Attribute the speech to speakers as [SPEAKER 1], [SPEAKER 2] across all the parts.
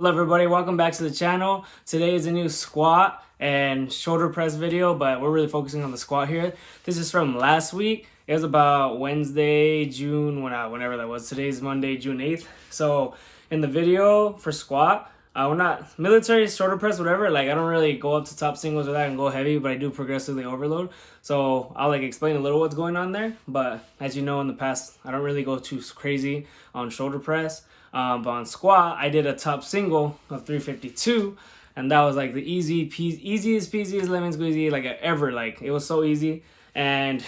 [SPEAKER 1] Hello everybody, welcome back to the channel. Today is a new squat and shoulder press video, but we're really focusing on the squat here. This is from last week. It was about Wednesday, whenever that was. Today's Monday, June 8th. So in the video for squat, we're not military, shoulder press, whatever. Like I don't really go up to top singles or that and go heavy, but I do progressively overload. So I'll explain a little what's going on there. But as you know, in the past, I don't really go too crazy on shoulder press. But on squat, I did a top single of 352, and that was like the easiest peasiest lemon squeezy ever. Like it was so easy. And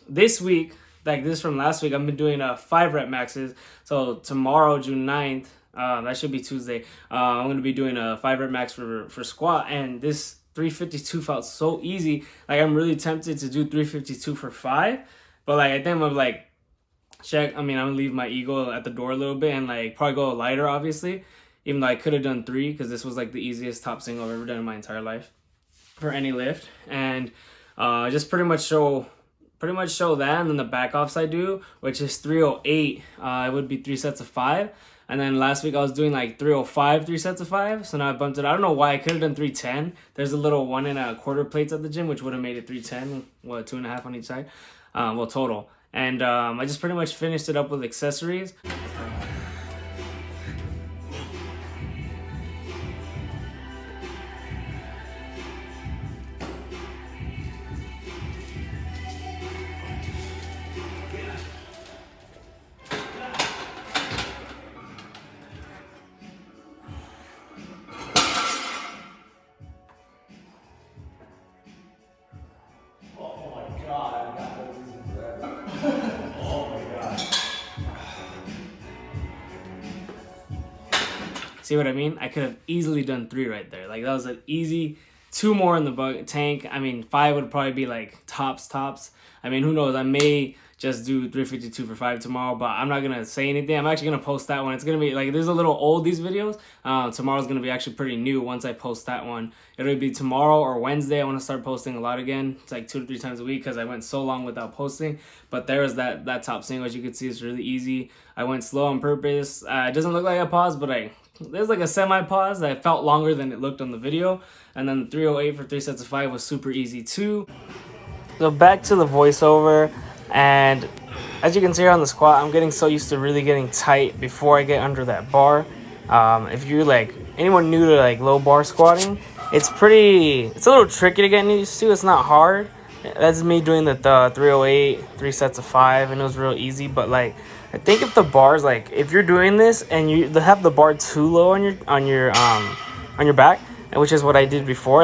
[SPEAKER 1] this week, like this from last week, I've been doing 5 rep maxes. So tomorrow, June 9th, that should be Tuesday. I'm gonna be doing a 5 rep max for squat, and this 352 felt so easy. Like I'm really tempted to do 352 for 5, but like I think I'm like. I'm gonna leave my ego at the door a little bit and probably go lighter, obviously, even though I could have done 3 because this was like the easiest top single I've ever done in my entire life for any lift. And just pretty much show that, and then the back offs I do, which is 308. It would be 3 sets of 5. And then last week I was doing like 305, 3 sets of 5. So now I bumped it. I don't know why. I could have done 310. There's a little 1 1/4 plates at the gym, which would have made it 310. 2.5 on each side. Total. And I just pretty much finished it up with accessories. See what I mean? I could have easily done 3 right there. Like that was an easy 2 more in the tank. 5 would probably be like tops. Who knows? I may just do 352 for 5 tomorrow, but I'm not gonna say anything. I'm actually gonna post that one. It's gonna be like, there's a little old, these videos. Tomorrow's gonna be actually pretty new once I post that one. It'll be tomorrow or Wednesday. I want to start posting a lot again. It's like 2 to 3 times a week because I went so long without posting. But there's that top single. As you can see, it's really easy. I went slow on purpose. It doesn't look like I paused, but there's like a semi-pause that felt longer than it looked on the video. And then the 308 for 3 sets of 5 was super easy too. So back to the voiceover, and as you can see here on the squat, I'm getting so used to really getting tight before I get under that bar. If you anyone new to low bar squatting, it's a little tricky to get used to. It's not hard. That's me doing the 308, 3 sets of 5, and it was real easy. But I think if the bars, if you're doing this and you have the bar too low on your back, which is what I did before,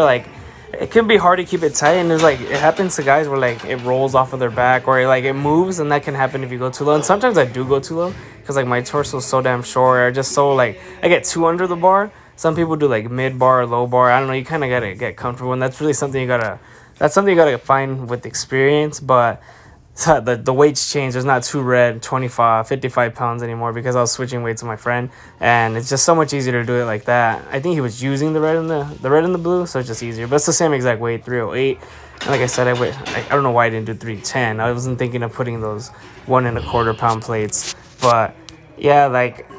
[SPEAKER 1] it can be hard to keep it tight. And there's it happens to guys where it rolls off of their back, or it moves, and that can happen if you go too low. And sometimes I do go too low because my torso is so damn short, or just so I get too under the bar. Some people do mid bar or low bar. I don't know. You kind of gotta get comfortable, and that's really something you gotta find with experience. But the weights change. There's not 2 red 25 55 pounds anymore because I was switching weights with my friend, and it's just so much easier to do it like that. I think he was using the red and the blue, so it's just easier. But it's the same exact weight, 308. And like I said, I don't know why I didn't do 310. I wasn't thinking of putting those 1 1/4 pound plates. But yeah,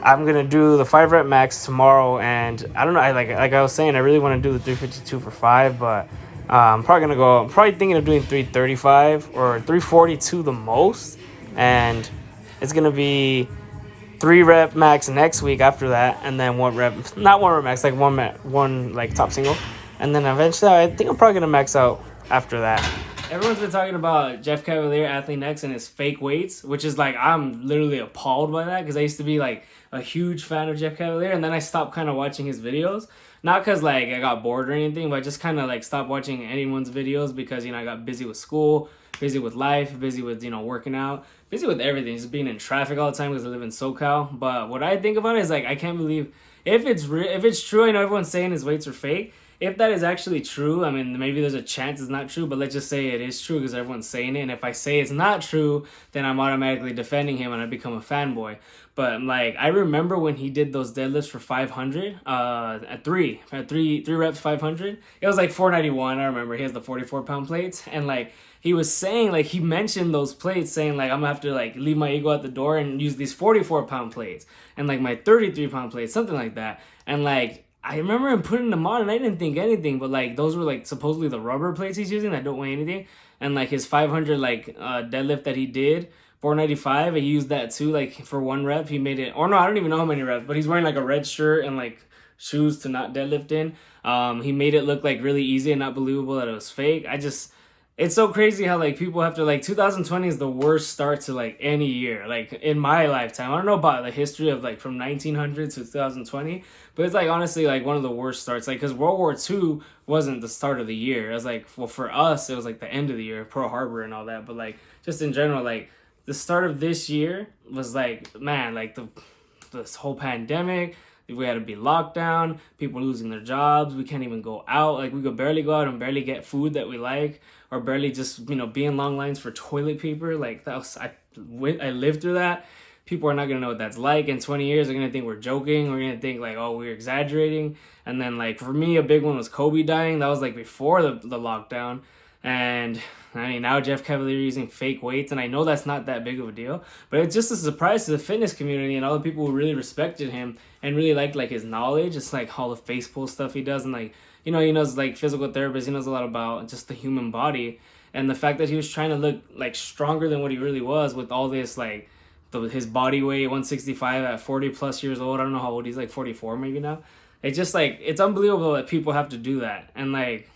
[SPEAKER 1] I'm gonna do the 5 rep max tomorrow, and I don't know. Like I was saying, I really want to do the 352 for 5, but I'm probably thinking of doing 335 or 342 the most, and it's gonna be 3 rep max next week after that, and then 1 rep, not 1 rep max, one top single, and then eventually I think I'm probably gonna max out after that. Everyone's been talking about Jeff Cavaliere, Athlete Next, and his fake weights, which is I'm literally appalled by that because I used to be a huge fan of Jeff Cavaliere, and then I stopped kind of watching his videos. Not because I got bored or anything, but I just kind of stopped watching anyone's videos because I got busy with school, busy with life, busy with working out, busy with everything, just being in traffic all the time because I live in SoCal. But what I think about it is I can't believe if it's true. I know everyone's saying his weights are fake. If that is actually true, maybe there's a chance it's not true, but let's just say it is true because everyone's saying it. And if I say it's not true, then I'm automatically defending him and I become a fanboy. But I remember when he did those deadlifts for 500, at three reps, 500. It was 491. I remember he has the 44-pound plates, and he was saying, like, he mentioned those plates, saying, like, I'm gonna have to, like, leave my ego at the door and use these 44-pound plates and, like, my 33-pound plates, something like that. And like I remember him putting them on and I didn't think anything, but like those were like supposedly the rubber plates he's using that don't weigh anything. And like his 500 like deadlift that he did, 495, he used that too, like for 1 rep he made it, or no, I don't even know how many reps, but he's wearing like a red shirt and like shoes to not deadlift in. He made it look like really easy and not believable that it was fake. It's so crazy how like people have to, like, 2020 is the worst start to like any year, like in my lifetime. I don't know about the history of like from 1900 to 2020, but it's like honestly like one of the worst starts, like because World War II wasn't the start of the year. It was like, well, for us it was like the end of the year, Pearl Harbor and all that, but like just in general, like the start of this year was like, man, like this whole pandemic. We had to be locked down, people losing their jobs, we can't even go out, like we could barely go out and barely get food that we like, or barely just, be in long lines for toilet paper. Like I lived through that. People are not gonna know what that's like. In 20 years, they're gonna think we're joking, we're gonna think like, oh, we're exaggerating. And then like for me, a big one was Kobe dying. That was like before the lockdown. And I mean, now Jeff Cavaliere using fake weights, and I know that's not that big of a deal, but it's just a surprise to the fitness community and all the people who really respected him and really liked like his knowledge. It's like all the face pull stuff he does, and like, he knows like physical therapist, he knows a lot about just the human body, and the fact that he was trying to look like stronger than what he really was with all this like his body weight, 165 at 40 plus years old. I don't know how old he's, like 44 maybe now. It's just like, it's unbelievable that people have to do that. And like,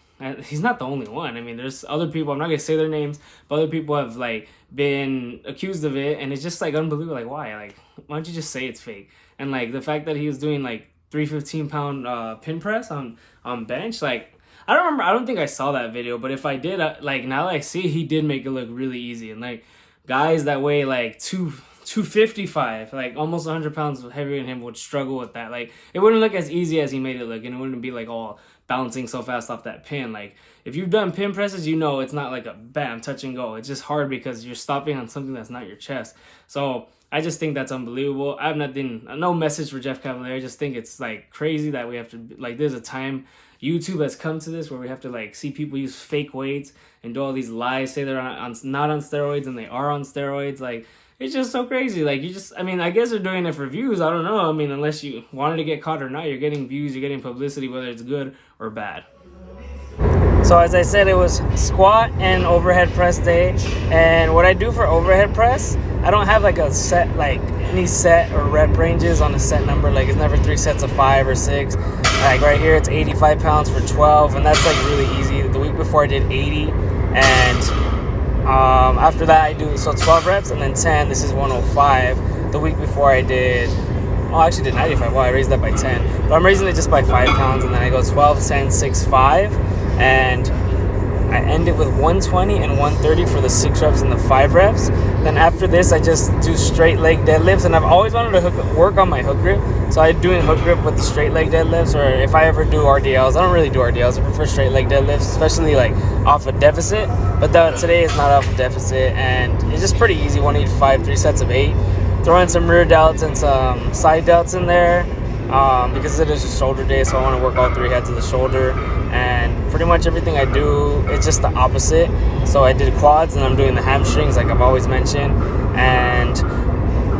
[SPEAKER 1] he's not the only one. I mean, there's other people, I'm not gonna say their names, but other people have like been accused of it, and it's just like unbelievable. Like, why don't you just say it's fake? And like the fact that he was doing like 315-pound pin press on bench, like I don't think I saw that video, but if I did, like now that I see, he did make it look really easy. And like guys that weigh like 255, like almost 100 pounds heavier than him, would struggle with that. Like it wouldn't look as easy as he made it look, and it wouldn't be like all bouncing so fast off that pin. Like if you've done pin presses, it's not like a bam touch and go. It's just hard because you're stopping on something that's not your chest. So I just think that's unbelievable. I have no message for Jeff Cavaliere. I just think it's like crazy that we have to, like, there's a time YouTube has come to this where we have to like see people use fake weights and do all these lies, say they're not on steroids and they are on steroids. Like it's just so crazy. Like I guess they're doing it for views. I don't know. I mean, unless you wanted to get caught or not, you're getting views, you're getting publicity, whether it's good or bad. So as I said, it was squat and overhead press day. And what I do for overhead press, I don't have like a set, like any set or rep ranges on a set number. Like it's never 3 sets of 5 or 6. Like right here, it's 85 pounds for 12. And that's like really easy. The week before I did 80. And after that I do 12 reps and then 10. This is 105. The week before I actually did 95. Well, I raised that by 10, but I'm raising it just by 5 pounds, and then I go 12, 10, 6, 5, and I end it with 120 and 130 for the 6 reps and the 5 reps. Then after this, I just do straight leg deadlifts, and I've always wanted to work on my hook grip, so I'm doing hook grip with the straight leg deadlifts, or if I ever do RDLs. I don't really do RDLs. I prefer straight leg deadlifts, especially like off a deficit, but today is not off a deficit, and it's just pretty easy. 185, 3 sets of 8. Throw in some rear delts and some side delts in there because it is a shoulder day, so I want to work all 3 heads of the shoulder. And pretty much everything I do is just the opposite. So I did quads and I'm doing the hamstrings like I've always mentioned. And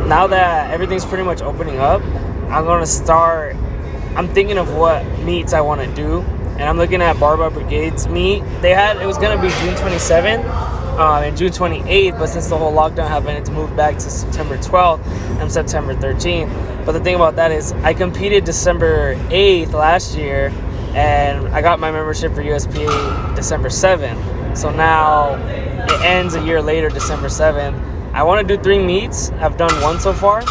[SPEAKER 1] now that everything's pretty much opening up, I'm thinking of what meets I want to do. And I'm looking at Barbell Brigade's meet. It was going to be June 27th. And June 28th, but since the whole lockdown happened, it's moved back to September 12th and September 13th. But the thing about that is I competed December 8th last year, and I got my membership for USPA December 7th. So now it ends a year later, December 7th. I want to do 3 meets. I've done 1 so far.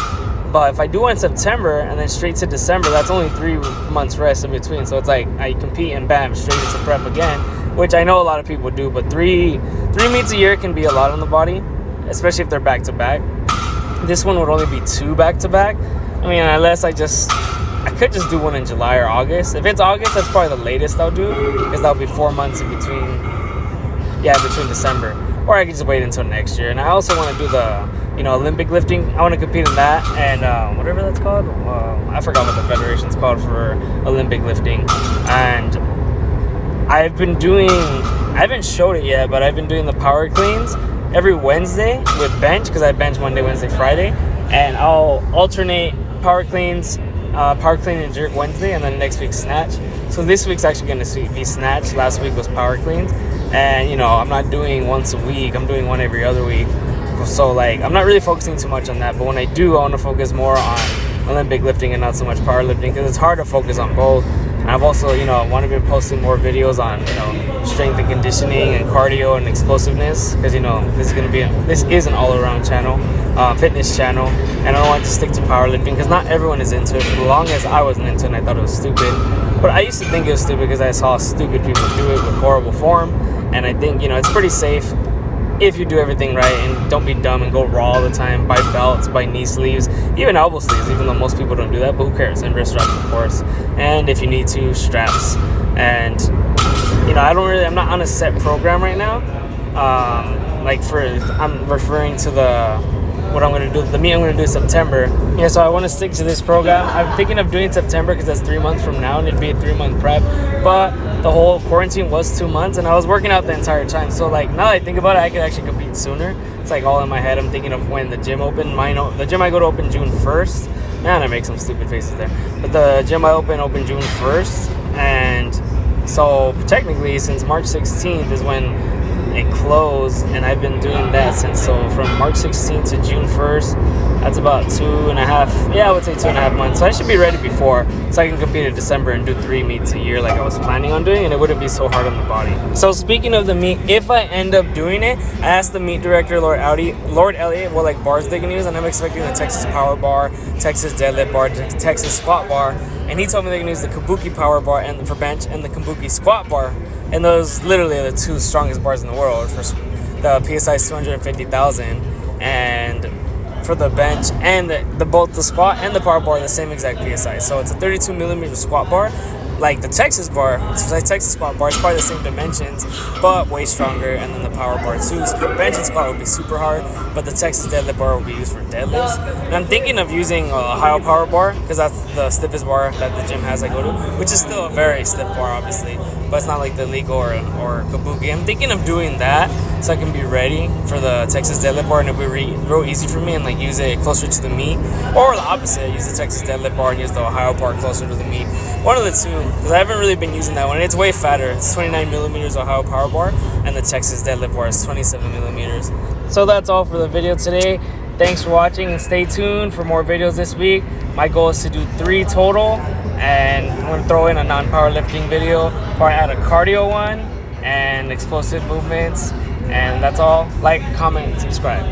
[SPEAKER 1] But if I do one in September and then straight to December, that's only 3 months rest in between. So it's like I compete and bam, straight into prep again, which I know a lot of people do. But three meets a year can be a lot on the body, especially if they're back-to-back. This one would only be 2 back-to-back. I mean, unless I could just do 1 in July or August. If it's August, that's probably the latest I'll do, because that'll be 4 months in between December. Or I could just wait until next year. And I also want to do the Olympic lifting. I want to compete in that, and whatever that's called. I forgot what the federation's called for Olympic lifting. And I haven't showed it yet, but I've been doing the power cleans every Wednesday with bench, because I bench Monday, Wednesday, Friday. And I'll alternate power cleans power clean and jerk Wednesday, and then next week snatch. So this week's actually going to be snatch. Last week was power cleans, and I'm not doing once a week. I'm doing one every other week. So like I'm not really focusing too much on that. But when I do, I want to focus more on Olympic lifting and not so much powerlifting, because it's hard to focus on both. And I've also, want to be posting more videos on, strength and conditioning and cardio and explosiveness, because, this is an all-around channel, fitness channel, and I don't want to stick to powerlifting because not everyone is into it. For the longest, I wasn't into it and I thought it was stupid. But I used to think it was stupid because I saw stupid people do it with horrible form, and I think, it's pretty safe if you do everything right and don't be dumb and go raw all the time. Buy belts, buy knee sleeves, even elbow sleeves, even though most people don't do that, but who cares? And wrist straps, of course. And if you need to, straps. And I'm not on a set program right now. I'm referring to what I'm going to do, the meet I'm going to do in September. Yeah, so I want to stick to this program. I'm thinking of doing September because that's 3 months from now and it'd be a 3-month prep. But the whole quarantine was 2 months and I was working out the entire time. So like now that I think about it, I could actually compete sooner. It's like all in my head. I'm thinking of when the gym opened. The gym I go to open June 1st. Man, I make some stupid faces there. But the gym I open June 1st. And so technically since March 16th is when it closed, and I've been doing that since. So from March 16th to June 1st, that's about 2.5, I would say 2.5 months. So I should be ready before, so I can compete in December and do 3 meets a year like I was planning on doing, and it wouldn't be so hard on the body. So speaking of the meet, if I end up doing it, I asked the meet director, Lord Elliott, what like bars they can use, and I'm expecting the Texas Power Bar, Texas Deadlift Bar, Texas Squat Bar, and he told me they can use the Kabuki Power Bar and for bench and the Kabuki Squat Bar. And those literally are the 2 strongest bars in the world. For the PSI is 250,000, and for the bench and both the squat and the power bar are the same exact PSI. So it's a 32 millimeter squat bar. Like the Texas bar, it's like Texas squat bar, it's probably the same dimensions, but way stronger. And then the power bar too. So for bench and squat would be super hard, but the Texas deadlift bar will be used for deadlifts. And I'm thinking of using a high power bar because that's the stiffest bar that the gym has I go to, which is still a very stiff bar, obviously, but it's not like the legal or Kabuki. I'm thinking of doing that so I can be ready for the Texas deadlift bar, and it'll be real easy for me and like use it closer to the meet, or the opposite, use the Texas deadlift bar and use the Ohio bar closer to the meet. One of the two, because I haven't really been using that one. It's way fatter. It's 29 millimeters Ohio power bar, and the Texas deadlift bar is 27 millimeters. So that's all for the video today. Thanks for watching, and stay tuned for more videos this week. My goal is to do 3 total, and I'm going to throw in a non-powerlifting video, probably add a cardio one, and explosive movements. And that's all. Like, comment, and subscribe.